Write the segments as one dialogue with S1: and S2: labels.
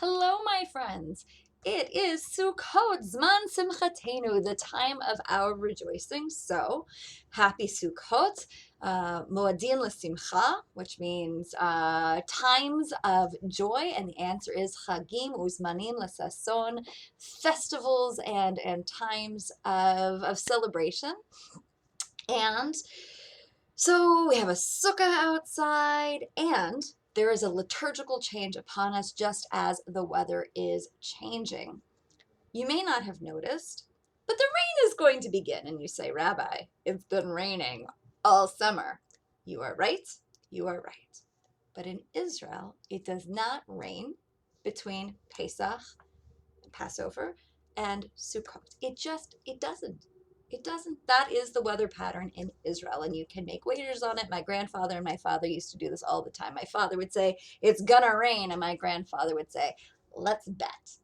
S1: Hello, my friends. It is Sukkot, Zman Simchatenu, the time of our rejoicing. So, happy Sukkot, Moadin L'Simcha, which means times of joy. And the answer is Chagim Uzmanim L'Sason, festivals and times of celebration. And so we have a sukkah outside, and there is a liturgical change upon us just as the weather is changing. You may not have noticed, but the rain is going to begin. And you say, Rabbi, it's been raining all summer. You are right. You are right. But in Israel, it does not rain between Pesach, Passover, and Sukkot. It doesn't. It doesn't. That is the weather pattern in Israel, and you can make wagers on it. My grandfather and my father used to do this all the time. My father would say, "It's gonna rain," and my grandfather would say, "Let's bet."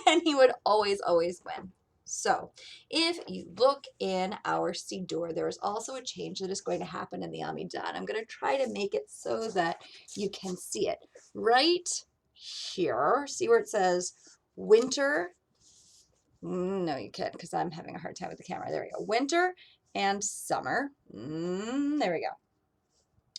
S1: And he would always win. So, if you look in our Siddur, there is also a change that is going to happen in the Amidah. I'm going to try to make it so that you can see it. Right here, see where it says winter? No, you can't because I'm having a hard time with the camera. There we go. Winter and summer. There we go.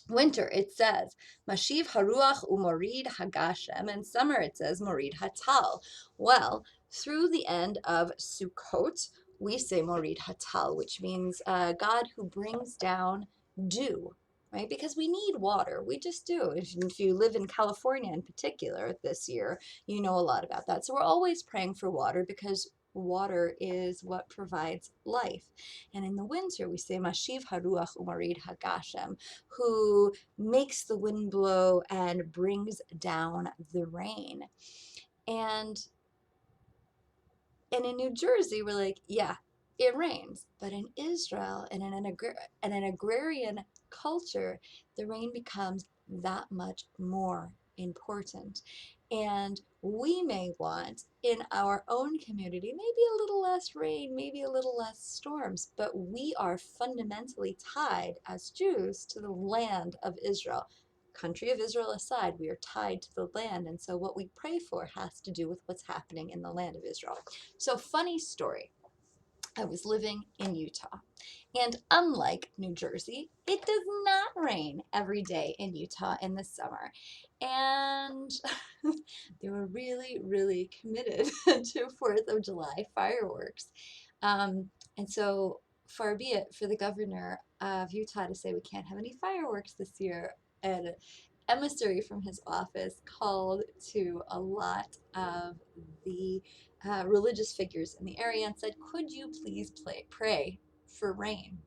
S1: Winter, it says, Mashiv Haruach Umorid Hagashem, and summer it says Morid Hatal. Well, through the end of Sukkot, we say Morid Hatal, which means God who brings down dew, right? Because we need water. We just do. If you live in California in particular this year, you know a lot about that. So we're always praying for water because water is what provides life. And in the winter, we say Mashiv Haruach Umarid Hagashem, who makes the wind blow and brings down the rain. And in New Jersey, we're like, yeah, it rains. But in Israel and in an agrarian culture, the rain becomes that much more important. And we may want in our own community maybe a little less rain, maybe a little less storms, but we are fundamentally tied as Jews to the land of Israel. Country of Israel aside, we are tied to the land. And so what we pray for has to do with what's happening in the land of Israel. So, funny story. I was living in Utah, and unlike New Jersey, it does not rain every day in Utah in the summer. And they were really committed to 4th of July fireworks. And so, far be it for the governor of Utah to say we can't have any fireworks this year. And emissary from his office called to a lot of the religious figures in the area and said, could you please pray for rain?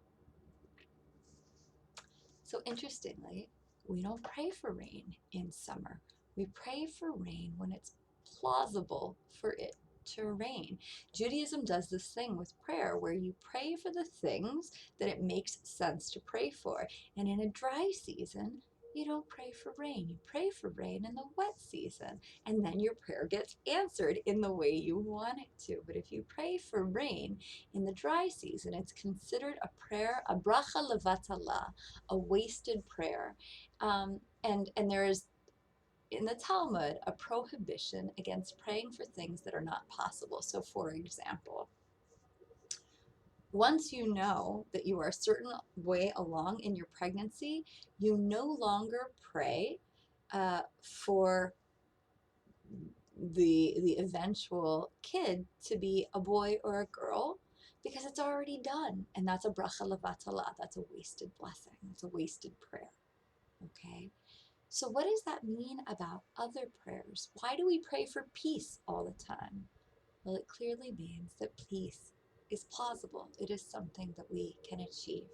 S1: So interestingly, we don't pray for rain in summer. We pray for rain when it's plausible for it to rain. Judaism does this thing with prayer where you pray for the things that it makes sense to pray for. And in a dry season, you don't pray for rain. You pray for rain in the wet season, and then your prayer gets answered in the way you want it to. But if you pray for rain in the dry season, it's considered a prayer, a bracha levatala, a wasted prayer. And there is in the Talmud a prohibition against praying for things that are not possible. So, for example, once you know that you are a certain way along in your pregnancy, you no longer pray for the eventual kid to be a boy or a girl because it's already done, and that's a bracha levatala. That's a wasted blessing. It's a wasted prayer. Okay. So what does that mean about other prayers? Why do we pray for peace all the time? Well, it clearly means that peace is plausible. It is something that we can achieve.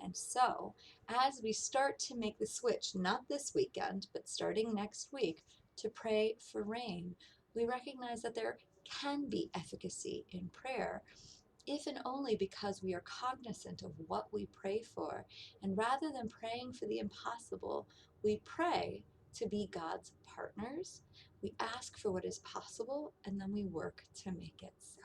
S1: And so, as we start to make the switch, not this weekend, but starting next week, to pray for rain, we recognize that there can be efficacy in prayer, if and only because we are cognizant of what we pray for. And rather than praying for the impossible, we pray to be God's partners. We ask for what is possible, and then we work to make it so.